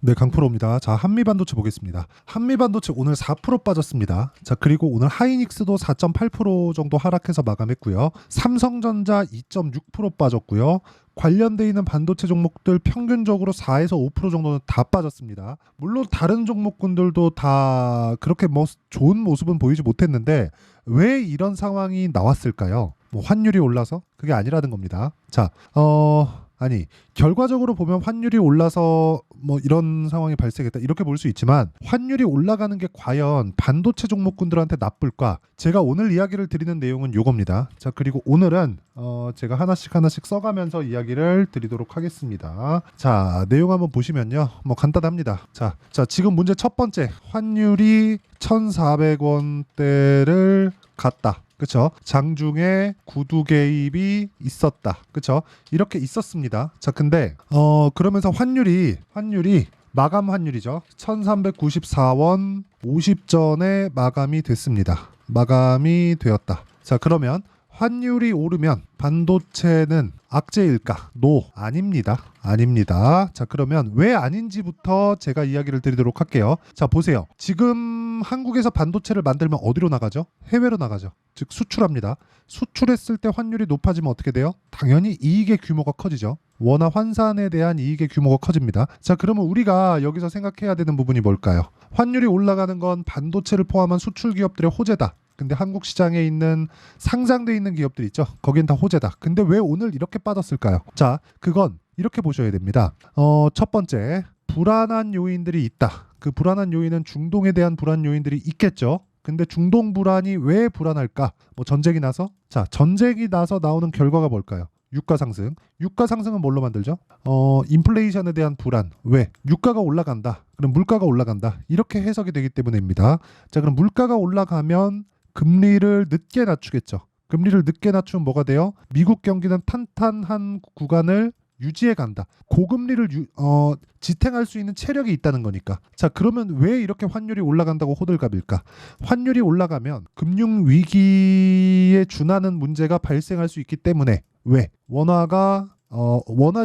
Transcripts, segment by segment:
네, 강프로입니다. 자, 한미반도체 보겠습니다. 한미반도체 오늘 4% 빠졌습니다. 자, 그리고 오늘 하이닉스도 4.8% 정도 하락해서 마감했고요. 삼성전자 2.6% 빠졌고요. 관련돼 있는 반도체 종목들 평균적으로 4에서 5% 정도는 다 빠졌습니다. 물론 다른 종목군들도 다 그렇게 뭐 좋은 모습은 보이지 못했는데 왜 이런 상황이 나왔을까요? 뭐 환율이 올라서? 그게 아니라는 겁니다. 자, 아니 결과적으로 보면 환율이 올라서 뭐 이런 상황이 발생했다 이렇게 볼 수 있지만 환율이 올라가는 게 과연 반도체 종목군들한테 나쁠까? 제가 오늘 이야기를 드리는 내용은 요겁니다. 자, 그리고 오늘은 제가 하나씩 써가면서 이야기를 드리도록 하겠습니다. 자, 내용 한번 보시면요, 뭐 간단합니다. 자, 지금 문제 첫 번째, 환율이 1,400원대를 갔다. 그쵸? 장중에 구두 개입이 있었다. 그쵸? 이렇게 있었습니다. 자, 근데 그러면서 환율이 마감 환율이죠. 1394원 50전에 마감이 됐습니다. 마감이 되었다. 자, 그러면 환율이 오르면 반도체는 악재일까? 노, 아닙니다. 아닙니다. 자, 그러면 왜 아닌지부터 제가 이야기를 드리도록 할게요. 자, 보세요. 지금 한국에서 반도체를 만들면 어디로 나가죠? 해외로 나가죠. 즉 수출합니다. 수출했을 때 환율이 높아지면 어떻게 돼요? 당연히 이익의 규모가 커지죠. 원화 환산에 대한 이익의 규모가 커집니다. 자, 그러면 우리가 여기서 생각해야 되는 부분이 뭘까요? 환율이 올라가는 건 반도체를 포함한 수출 기업들의 호재다. 근데 한국 시장에 있는 상장돼 있는 기업들 있죠. 거긴 다 호재다. 근데 왜 오늘 이렇게 빠졌을까요? 자, 그건 이렇게 보셔야 됩니다. 첫 번째, 불안한 요인들이 있다. 그 불안한 요인은 중동에 대한 불안 요인들이 있겠죠. 근데 중동 불안이 왜 불안할까? 뭐 전쟁이 나서? 자, 전쟁이 나서 나오는 결과가 뭘까요? 유가 상승. 유가 상승은 뭘로 만들죠? 인플레이션에 대한 불안. 왜? 유가가 올라간다. 그럼 물가가 올라간다. 이렇게 해석이 되기 때문입니다. 자, 그럼 물가가 올라가면 금리를 늦게 낮추겠죠. 금리를 늦게 낮추면 뭐가 돼요? 미국 경기는 탄탄한 구간을 유지해 간다. 고금리를 지탱할 수 있는 체력이 있다는 거니까. 자, 그러면 왜 이렇게 환율이 올라간다고 호들갑일까? 환율이 올라가면 금융 위기에 준하는 문제가 발생할 수 있기 때문에. 왜? 원화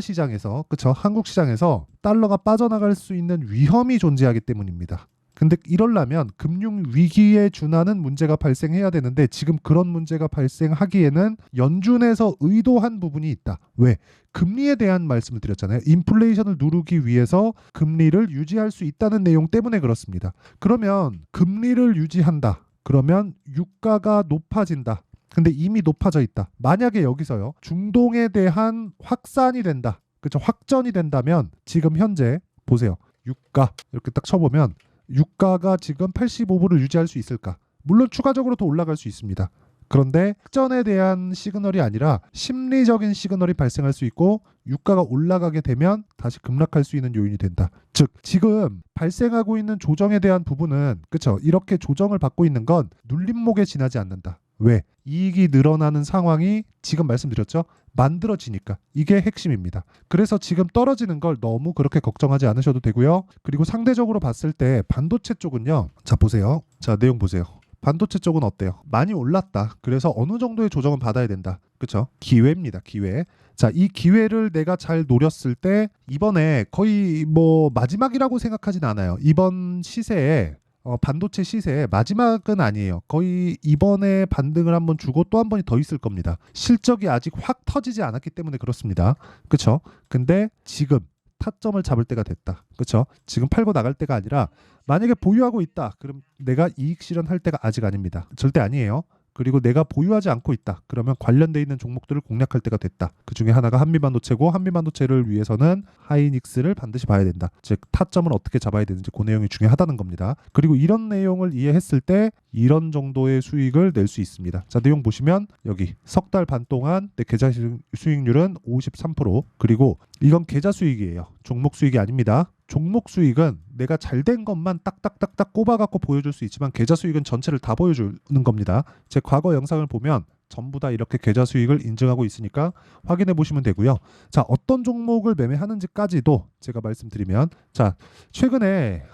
시장에서, 그쵸? 한국 시장에서 달러가 빠져나갈 수 있는 위험이 존재하기 때문입니다. 근데 이러려면 금융 위기에 준하는 문제가 발생해야 되는데 지금 그런 문제가 발생하기에는 연준에서 의도한 부분이 있다. 왜? 금리에 대한 말씀을 드렸잖아요. 인플레이션을 누르기 위해서 금리를 유지할 수 있다는 내용 때문에 그렇습니다. 그러면 금리를 유지한다. 그러면 유가가 높아진다. 근데 이미 높아져 있다. 만약에 여기서요, 중동에 대한 확산이 된다. 그렇죠? 확전이 된다면 지금 현재 보세요. 유가 이렇게 딱 쳐보면 유가가 지금 85불을 유지할 수 있을까? 물론 추가적으로 더 올라갈 수 있습니다. 그런데 확전에 대한 시그널이 아니라 심리적인 시그널이 발생할 수 있고 유가가 올라가게 되면 다시 급락할 수 있는 요인이 된다. 즉 지금 발생하고 있는 조정에 대한 부분은, 그렇죠? 이렇게 조정을 받고 있는 건 눌림목에 지나지 않는다. 왜? 이익이 늘어나는 상황이 지금 말씀드렸죠? 만들어지니까. 이게 핵심입니다. 그래서 지금 떨어지는 걸 너무 그렇게 걱정하지 않으셔도 되고요. 그리고 상대적으로 봤을 때 반도체 쪽은요. 자, 보세요. 자, 내용 보세요. 반도체 쪽은 어때요? 많이 올랐다. 그래서 어느 정도의 조정은 받아야 된다. 그렇죠? 기회입니다. 기회. 자, 이 기회를 내가 잘 노렸을 때 이번에 거의 뭐 마지막이라고 생각하진 않아요. 이번 시세에 반도체 시세의 마지막은 아니에요. 거의 이번에 반등을 한번 주고 또 한 번이 더 있을 겁니다. 실적이 아직 확 터지지 않았기 때문에 그렇습니다. 그렇죠? 근데 지금 타점을 잡을 때가 됐다. 그렇죠? 지금 팔고 나갈 때가 아니라 만약에 보유하고 있다. 그럼 내가 이익 실현할 때가 아직 아닙니다. 절대 아니에요. 그리고 내가 보유하지 않고 있다. 그러면 관련돼 있는 종목들을 공략할 때가 됐다. 그 중에 하나가 한미반도체고 한미반도체를 위해서는 하이닉스를 반드시 봐야 된다. 즉 타점을 어떻게 잡아야 되는지 그 내용이 중요하다는 겁니다. 그리고 이런 내용을 이해했을 때 이런 정도의 수익을 낼 수 있습니다. 자, 내용 보시면 여기 석 달 반 동안 내 계좌 수익률은 53%. 그리고 이건 계좌 수익이에요. 종목 수익이 아닙니다. 종목 수익은 내가 잘 된 것만 딱딱딱딱 꼽아갖고 보여줄 수 있지만 계좌 수익은 전체를 다 보여주는 겁니다. 제 과거 영상을 보면 전부 다 이렇게 계좌 수익을 인증하고 있으니까 확인해 보시면 되고요. 자, 어떤 종목을 매매하는지까지도 제가 말씀드리면, 자, 최근에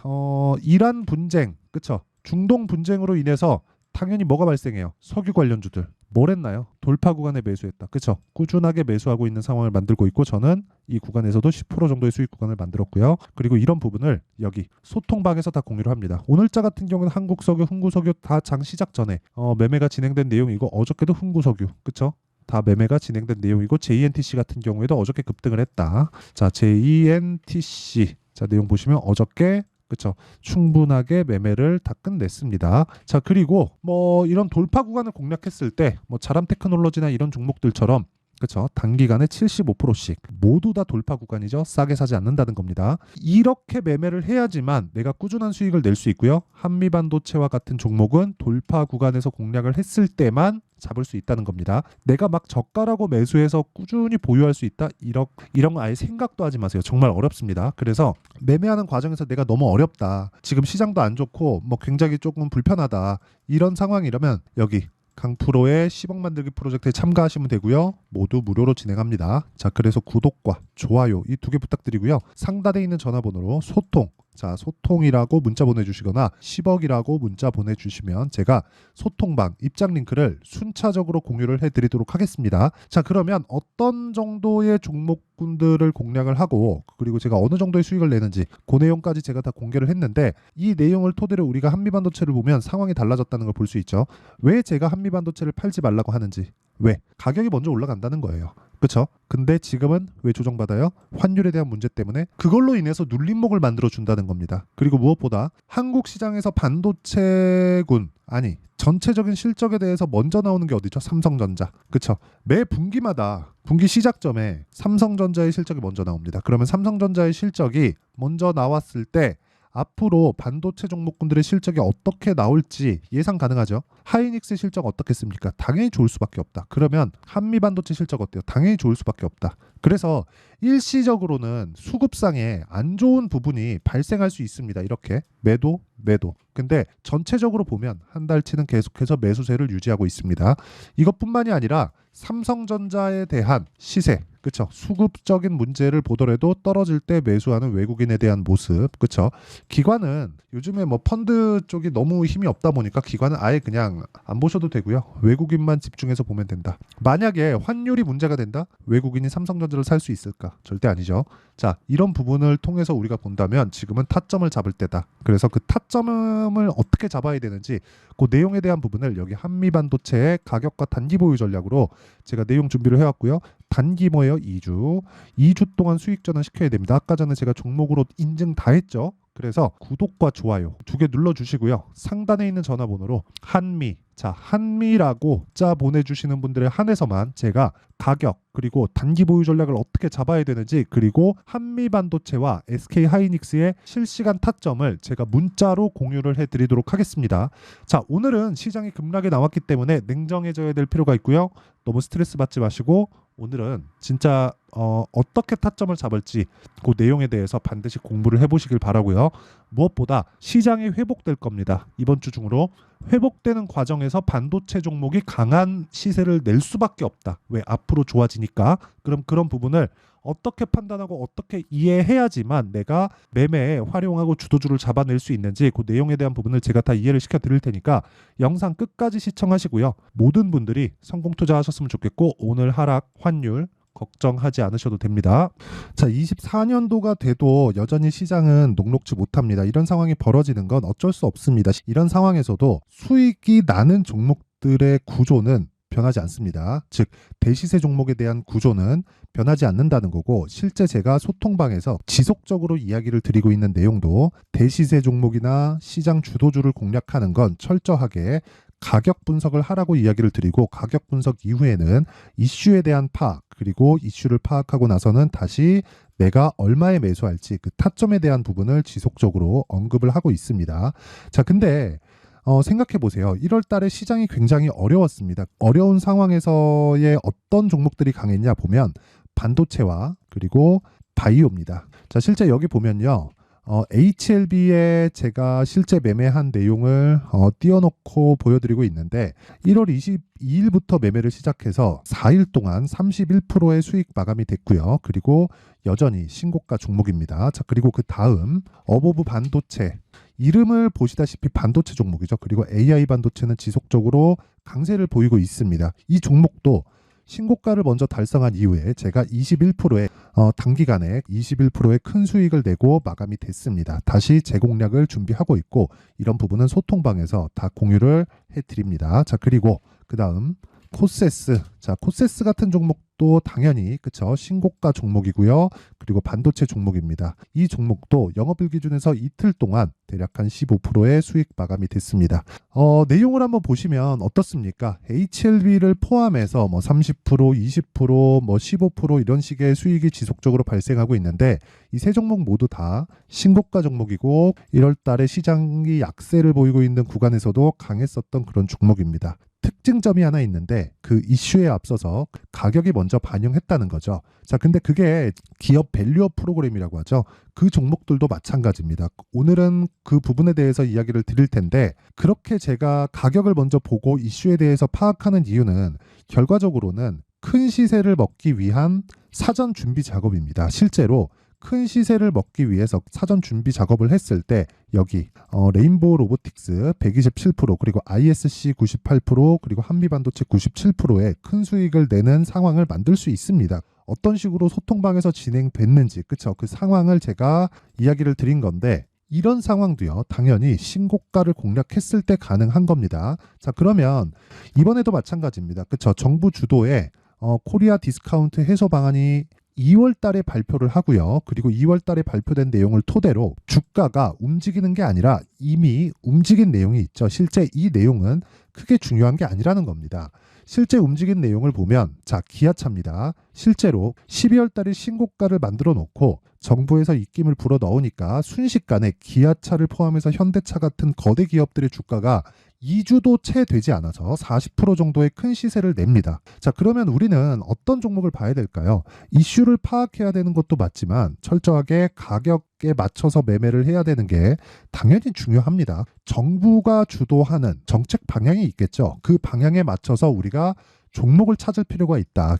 이란 분쟁, 그쵸? 중동 분쟁으로 인해서 당연히 뭐가 발생해요? 석유 관련주들, 뭘 했나요? 돌파 구간에 매수했다. 그쵸? 꾸준하게 매수하고 있는 상황을 만들고 있고 저는 이 구간에서도 10% 정도의 수익 구간을 만들었고요. 그리고 이런 부분을 여기 소통방에서 다 공유를 합니다. 오늘자 같은 경우는 한국석유, 흥구석유 다 장 시작 전에 매매가 진행된 내용이고 어저께도 흥구석유, 그쵸? 다 매매가 진행된 내용이고 JNTC 같은 경우에도 어저께 급등을 했다. 자, JNTC 자 내용 보시면 어저께 그쵸 충분하게 매매를 다 끝냈습니다. 자 그리고 뭐 이런 돌파 구간을 공략했을 때 뭐 자람 테크놀로지나 이런 종목들처럼 그쵸 단기간에 75%씩 모두 다 돌파 구간이죠. 싸게 사지 않는다는 겁니다. 이렇게 매매를 해야지만 내가 꾸준한 수익을 낼 수 있고요. 한미반도체와 같은 종목은 돌파 구간에서 공략을 했을 때만 잡을 수 있다는 겁니다. 내가 막 저가라고 매수해서 꾸준히 보유할 수 있다? 이런 거 아예 생각도 하지 마세요. 정말 어렵습니다. 그래서 매매하는 과정에서 내가 너무 어렵다. 지금 시장도 안 좋고 뭐 굉장히 조금 불편하다. 이런 상황이라면 여기 강프로의 10억 만들기 프로젝트에 참가하시면 되고요. 모두 무료로 진행합니다. 자, 그래서 구독과 좋아요 이 두 개 부탁드리고요. 상단에 있는 전화번호로 소통 자 소통이라고 문자 보내주시거나 10억이라고 문자 보내주시면 제가 소통방 입장 링크를 순차적으로 공유를 해드리도록 하겠습니다. 자 그러면 어떤 정도의 종목군들을 공략을 하고 그리고 제가 어느 정도의 수익을 내는지 그 내용까지 제가 다 공개를 했는데 이 내용을 토대로 우리가 한미반도체를 보면 상황이 달라졌다는 걸 볼 수 있죠. 왜 제가 한미반도체를 팔지 말라고 하는지 왜? 가격이 먼저 올라간다는 거예요. 그렇죠? 근데 지금은 왜 조정받아요? 환율에 대한 문제 때문에 그걸로 인해서 눌림목을 만들어 준다는 겁니다. 그리고 무엇보다 한국 시장에서 반도체군 아니 전체적인 실적에 대해서 먼저 나오는 게 어디죠? 삼성전자. 그렇죠? 매 분기마다 분기 시작점에 삼성전자의 실적이 먼저 나옵니다. 그러면 삼성전자의 실적이 먼저 나왔을 때 앞으로 반도체 종목군들의 실적이 어떻게 나올지 예상 가능하죠. 하이닉스 실적 어떻겠습니까? 당연히 좋을 수밖에 없다. 그러면 한미반도체 실적 어때요? 당연히 좋을 수밖에 없다. 그래서 일시적으로는 수급상에 안 좋은 부분이 발생할 수 있습니다. 이렇게 매도. 근데 전체적으로 보면 한 달치는 계속해서 매수세를 유지하고 있습니다. 이것뿐만이 아니라 삼성전자에 대한 시세, 그쵸? 수급적인 문제를 보더라도 떨어질 때 매수하는 외국인에 대한 모습, 그쵸? 기관은 요즘에 뭐 펀드 쪽이 너무 힘이 없다 보니까 기관은 아예 그냥 안 보셔도 되고요. 외국인만 집중해서 보면 된다. 만약에 환율이 문제가 된다? 외국인이 삼성전자를 살 수 있을까? 절대 아니죠. 자, 이런 부분을 통해서 우리가 본다면 지금은 타점을 잡을 때다. 그래서 그 타점을 어떻게 잡아야 되는지 그 내용에 대한 부분을 여기 한미반도체의 가격과 단기 보유 전략으로 제가 내용 준비를 해왔고요. 단기 뭐예요? 2주 동안 수익 전환 시켜야 됩니다. 아까 전에 제가 종목으로 인증 다 했죠. 그래서 구독과 좋아요 두 개 눌러주시고요. 상단에 있는 전화번호로 한미라고 문자 보내주시는 분들에 한해서만 제가 가격 그리고 단기 보유 전략을 어떻게 잡아야 되는지 그리고 한미반도체와 SK하이닉스의 실시간 타점을 제가 문자로 공유를 해드리도록 하겠습니다. 자, 오늘은 시장이 급락에 나왔기 때문에 냉정해져야 될 필요가 있고요. 너무 스트레스 받지 마시고 오늘은 진짜 어떻게 타점을 잡을지 그 내용에 대해서 반드시 공부를 해보시길 바라고요. 무엇보다 시장이 회복될 겁니다. 이번 주 중으로 회복되는 과정에서 반도체 종목이 강한 시세를 낼 수밖에 없다. 왜? 앞으로 좋아지니까. 그럼 그런 부분을 어떻게 판단하고 어떻게 이해해야지만 내가 매매에 활용하고 주도주를 잡아낼 수 있는지 그 내용에 대한 부분을 제가 다 이해를 시켜 드릴 테니까 영상 끝까지 시청하시고요. 모든 분들이 성공 투자하셨으면 좋겠고 오늘 하락 환율 걱정하지 않으셔도 됩니다. 자, 24년도가 돼도 여전히 시장은 녹록지 못합니다. 이런 상황이 벌어지는 건 어쩔 수 없습니다. 이런 상황에서도 수익이 나는 종목들의 구조는 변하지 않습니다. 즉 대시세 종목에 대한 구조는 변하지 않는다는 거고 실제 제가 소통방에서 지속적으로 이야기를 드리고 있는 내용도 대시세 종목이나 시장 주도주를 공략하는 건 철저하게 가격 분석을 하라고 이야기를 드리고 가격 분석 이후에는 이슈에 대한 파악 그리고 이슈를 파악하고 나서는 다시 내가 얼마에 매수할지 그 타점에 대한 부분을 지속적으로 언급을 하고 있습니다. 자, 근데 생각해 보세요. 1월 달에 시장이 굉장히 어려웠습니다. 어려운 상황에서의 어떤 종목들이 강했냐 보면 반도체와 그리고 바이오입니다. 자, 실제 여기 보면요. HLB에 제가 실제 매매한 내용을 띄워놓고 보여드리고 있는데 1월 22일부터 매매를 시작해서 4일 동안 31%의 수익 마감이 됐고요. 그리고 여전히 신고가 종목입니다. 자, 그리고 그 다음 어보브 반도체 이름을 보시다시피 반도체 종목이죠. 그리고 AI 반도체는 지속적으로 강세를 보이고 있습니다. 이 종목도 신고가를 먼저 달성한 이후에 제가 21%의 단기간에 21%의 큰 수익을 내고 마감이 됐습니다. 다시 재공략을 준비하고 있고 이런 부분은 소통방에서 다 공유를 해드립니다. 자, 그리고 그 다음 코세스. 자, 코세스 같은 종목도 당연히 그쵸, 신고가 종목이고요. 그리고 반도체 종목입니다. 이 종목도 영업일 기준에서 이틀 동안 대략 한 15%의 수익 마감이 됐습니다. 내용을 한번 보시면 어떻습니까? HLB를 포함해서 뭐 30%, 20%, 뭐 15% 이런 식의 수익이 지속적으로 발생하고 있는데 이 세 종목 모두 다 신고가 종목이고 1월 달에 시장이 약세를 보이고 있는 구간에서도 강했었던 그런 종목입니다. 특징점이 하나 있는데 그 이슈에 앞서서 가격이 먼저 반영했다는 거죠. 자, 근데 그게 기업 밸류업 프로그램이라고 하죠. 그 종목들도 마찬가지입니다. 오늘은 그 부분에 대해서 이야기를 드릴 텐데 그렇게 제가 가격을 먼저 보고 이슈에 대해서 파악하는 이유는 결과적으로는 큰 시세를 먹기 위한 사전 준비 작업입니다. 실제로 큰 시세를 먹기 위해서 사전 준비 작업을 했을 때 여기 레인보우 로보틱스 127% 그리고 ISC 98% 그리고 한미반도체 97%의 큰 수익을 내는 상황을 만들 수 있습니다. 어떤 식으로 소통방에서 진행됐는지 그쵸, 그 상황을 제가 이야기를 드린 건데 이런 상황도요 당연히 신고가를 공략했을 때 가능한 겁니다. 자, 그러면 이번에도 마찬가지입니다. 그쵸, 정부 주도의 코리아 디스카운트 해소 방안이 2월 달에 발표를 하고요. 그리고 2월 달에 발표된 내용을 토대로 주가가 움직이는 게 아니라 이미 움직인 내용이 있죠. 실제 이 내용은 크게 중요한 게 아니라는 겁니다. 실제 움직인 내용을 보면 자, 기아차입니다. 실제로 12월 달에 신고가를 만들어 놓고 정부에서 입김을 불어 넣으니까 순식간에 기아차를 포함해서 현대차 같은 거대 기업들의 주가가 2주도 채 되지 않아서 40% 정도의 큰 시세를 냅니다. 자, 그러면 우리는 어떤 종목을 봐야 될까요? 이슈를 파악해야 되는 것도 맞지만 철저하게 가격에 맞춰서 매매를 해야 되는 게 당연히 중요합니다. 정부가 주도하는 정책 방향이 있겠죠. 그 방향에 맞춰서 우리가 종목을 찾을 필요가 있다.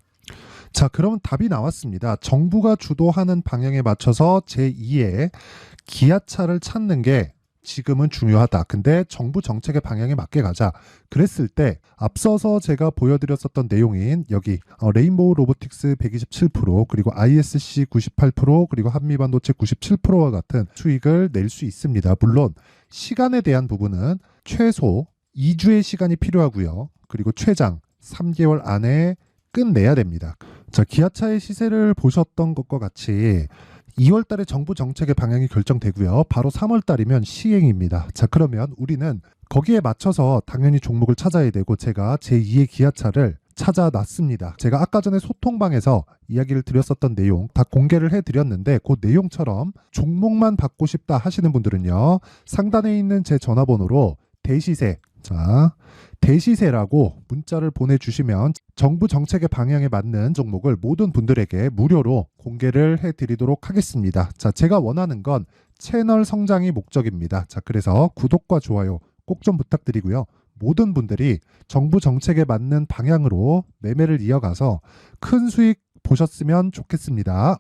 자, 그럼 답이 나왔습니다. 정부가 주도하는 방향에 맞춰서 제2의 기아차를 찾는 게 지금은 중요하다. 근데 정부 정책의 방향에 맞게 가자. 그랬을 때 앞서서 제가 보여드렸었던 내용인 여기 레인보우 로보틱스 127% 그리고 ISC 98% 그리고 한미반도체 97%와 같은 수익을 낼 수 있습니다. 물론 시간에 대한 부분은 최소 2주의 시간이 필요하고요. 그리고 최장 3개월 안에 끝내야 됩니다. 자, 기아차의 시세를 보셨던 것과 같이 2월 달에 정부 정책의 방향이 결정되고요. 바로 3월 달이면 시행입니다. 자, 그러면 우리는 거기에 맞춰서 당연히 종목을 찾아야 되고 제가 제2의 기아차를 찾아놨습니다. 제가 아까 전에 소통방에서 이야기를 드렸었던 내용 다 공개를 해드렸는데 그 내용처럼 종목만 받고 싶다 하시는 분들은요. 상단에 있는 제 전화번호로 대시세, 자, 대시세라고 문자를 보내주시면 정부 정책의 방향에 맞는 종목을 모든 분들에게 무료로 공개를 해드리도록 하겠습니다. 자, 제가 원하는 건 채널 성장이 목적입니다. 자, 그래서 구독과 좋아요 꼭 좀 부탁드리고요. 모든 분들이 정부 정책에 맞는 방향으로 매매를 이어가서 큰 수익 보셨으면 좋겠습니다.